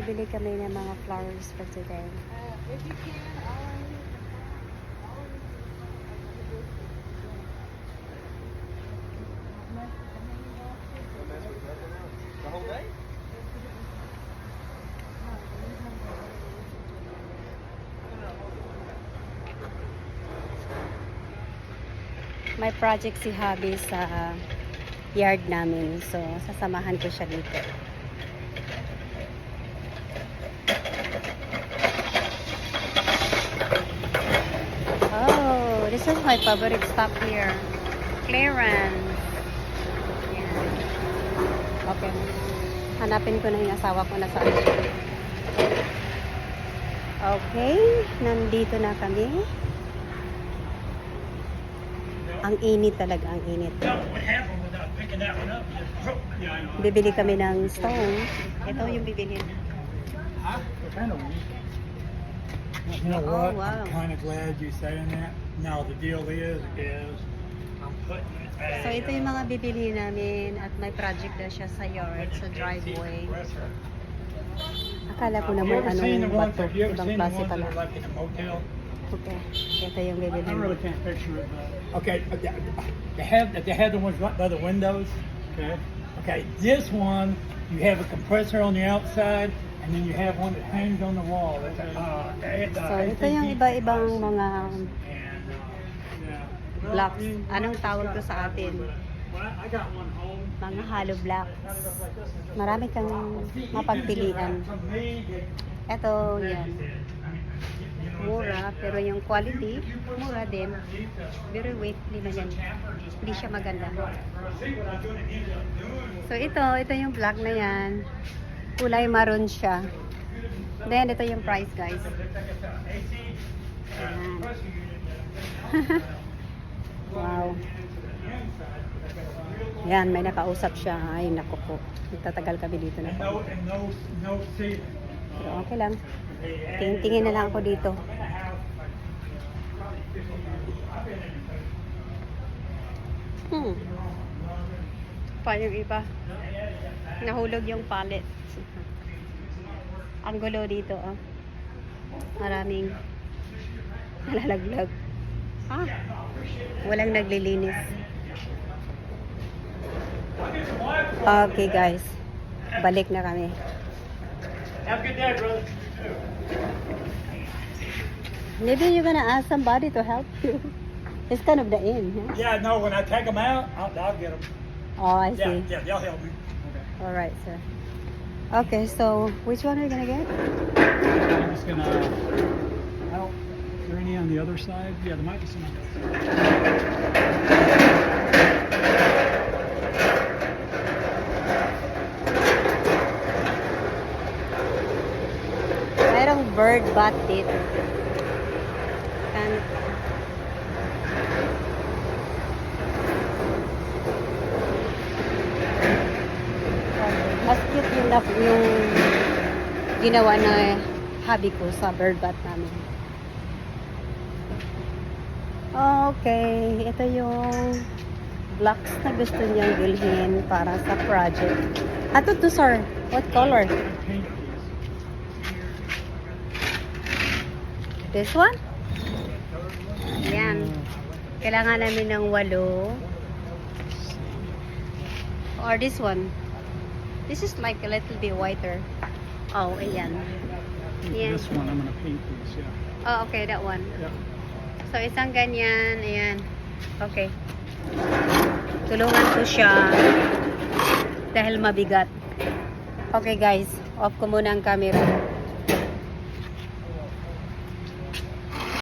Bibili kami ng mga flowers for today. If you can, The whole day? May project si Hubby sa yard namin. So, sasamahan ko siya dito. Oh, this is my favorite stop here. Clearance. Yan. Okay. Hanapin ko na yung asawa ko na saan siya. Okay. Nandito na kami. Ang init talaga, ang init. Bibili kami ng stone. Ito yung bibili. You know Oh, what? wow. I'm kind of glad you're saying that. No, the deal is I'm putting it back. So ito yung mga bibili namin at may project na siya sa yard, sa driveway. Akala ko naman anong bato, ibang klase pala. Like in a motel? Okay, ito yung bibili. I really can't picture it. Okay, they have the ones right by the windows. Okay. Okay, this one you have a compressor on the outside, and then you have one that hangs on the wall. So ito yung iba-ibang mga blocks. Anong tawag to sa atin? I got one home. Mga hollow blocks. Marami kang mapagpilian. Ito, yan. Mura, pero yung quality, mura din. Very weighty naman yan. Hindi siya maganda. So ito yung black na yan. Kulay maroon siya. Then ito yung price, guys. Ayan. Wow. Yan, may nakausap siya. Ay, naku po. Nagtatagal kami dito na po. Pero okay lang. Tingin na lang ako dito. Pa yung iba. Nahulog yung pallet. Ang gulo dito, oh. Maraming nalalaglag. Walang naglilinis. Okay, guys. Balik na kami. Have a good day, brother. Maybe you're gonna ask somebody to help you. It's kind of the end, huh? Yeah, no, when I take them out, I'll get them. Oh, I see. Yeah, they'll help me. Okay. All right, sir. Okay, so which one are you gonna get? I'm just gonna. Is there any on the other side? Yeah, there might be some on the other side. Merong bird bath dito. Mas cute yung ginawa na hobby ko sa bird bath namin. Okay, ito yung blocks na gusto niyang bilhin para sa project. Ato to, sir. What color? This one? Yan. Kailangan namin ng 8. Or this one. This is like a little bit whiter. Oh, ayan. Yan. This one, I'm gonna paint this, yeah. Oh, okay, that one. Yeah. So, isang ganyan. Ayan. Okay. Tulungan ko siya dahil mabigat. Okay, guys. Off ko muna ang camera.